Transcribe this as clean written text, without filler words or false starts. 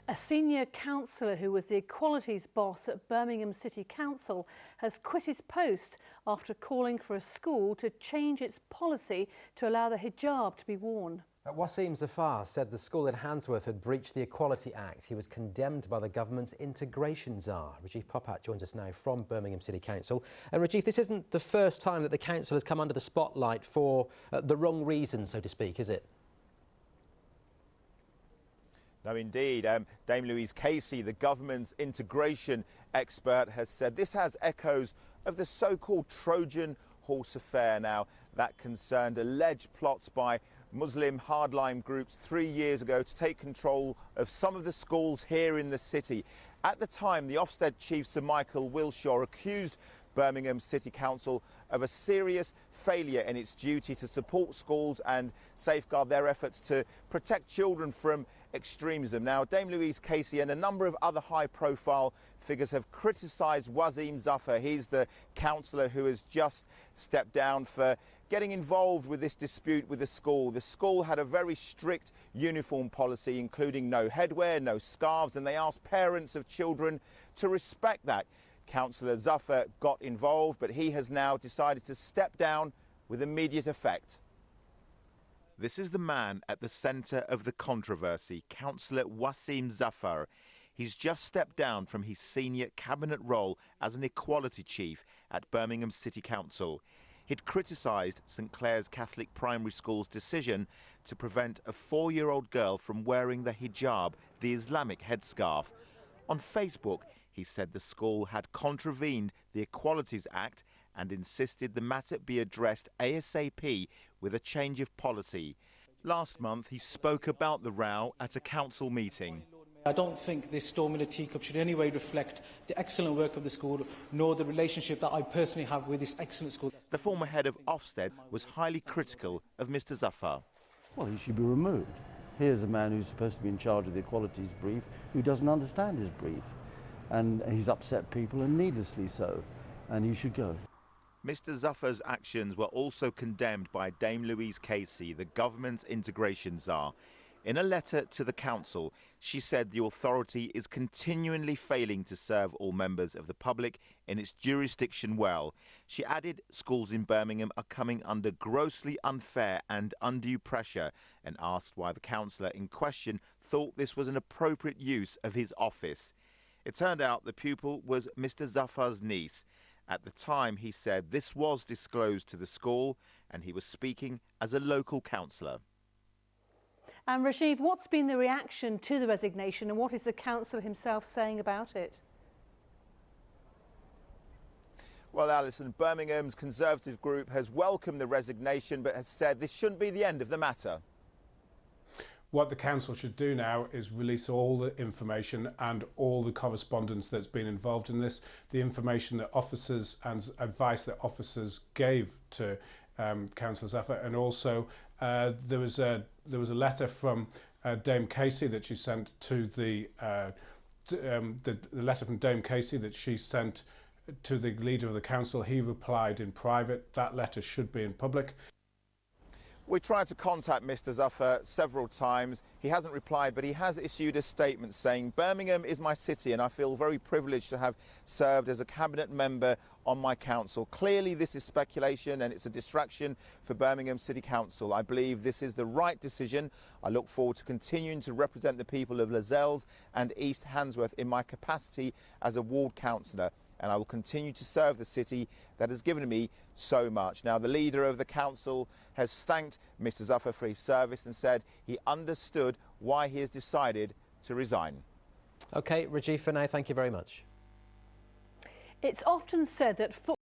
A senior councillor who was the equalities boss at Birmingham City Council has quit his post after calling for a school to change its policy to allow the hijab to be worn. Waseem Zaffar said the school in Handsworth had breached the Equality Act. He was condemned by the government's integration czar. Rajiv Popat joins us now from Birmingham City Council. And Rajiv, this isn't the first time that the council has come under the spotlight for the wrong reasons, so to speak, is it? No, indeed. Dame Louise Casey, the government's integration expert, has said this has echoes of the so-called Trojan horse affair. Now, that concerned alleged plots by Muslim hardline groups 3 years ago to take control of some of the schools here in the city. At the time, the Ofsted chief, Sir Michael Wilshaw, accused Birmingham City Council of a serious failure in its duty to support schools and safeguard their efforts to protect children from extremism. Now, Dame Louise Casey and a number of other high-profile figures have criticised Waseem Zaffar. He's the councillor who has just stepped down for getting involved with this dispute with the school. The school had a very strict uniform policy, including no headwear, no scarves, and they asked parents of children to respect that. Councillor Zaffar got involved, but he has now decided to step down with immediate effect. This is the man at the centre of the controversy, Councillor Waseem Zaffar. He's just stepped down from his senior cabinet role as an equality chief at Birmingham City Council. He'd criticised St Clair's Catholic Primary School's decision to prevent a 4-year-old girl from wearing the hijab, the Islamic headscarf. On Facebook, he said the school had contravened the Equalities Act and insisted the matter be addressed ASAP with a change of policy. Last month, he spoke about the row at a council meeting. I don't think this storm in a teacup should in any way reflect the excellent work of the school, nor the relationship that I personally have with this excellent school. The former head of Ofsted was highly critical of Mr Zaffar. Well, he should be removed. Here's a man who's supposed to be in charge of the equalities brief, who doesn't understand his brief. And he's upset people, and needlessly so, and he should go. Mr Zaffar's actions were also condemned by Dame Louise Casey, the government's integration czar. In a letter to the council, she said the authority is continually failing to serve all members of the public in its jurisdiction well. She added schools in Birmingham are coming under grossly unfair and undue pressure, and asked why the councillor in question thought this was an appropriate use of his office. It turned out the pupil was Mr Zaffar's niece. At the time, he said this was disclosed to the school and he was speaking as a local councillor. And Rajiv, what's been the reaction to the resignation and what is the councillor himself saying about it? Well, Alison, Birmingham's Conservative group has welcomed the resignation but has said this shouldn't be the end of the matter. What the council should do now is release all the information and all the correspondence that's been involved in this, the information that officers and advice that officers gave to Councillor Zaffar, and also there was a letter from Dame Casey that she sent to the letter from Dame Casey that she sent to the leader of the council. He replied in private. That letter should be in public. We tried to contact Mr Zaffar several times. He hasn't replied, but he has issued a statement saying, "Birmingham is my city and I feel very privileged to have served as a cabinet member on my council. Clearly this is speculation and it's a distraction for Birmingham City Council. I believe this is the right decision. I look forward to continuing to represent the people of Lascelles and East Handsworth in my capacity as a ward councillor, and I will continue to serve the city that has given me so much." Now, the leader of the council has thanked Mr Zaffar for his service and said he understood why he has decided to resign. OK, Rajiv, for now, thank you very much. It's often said that football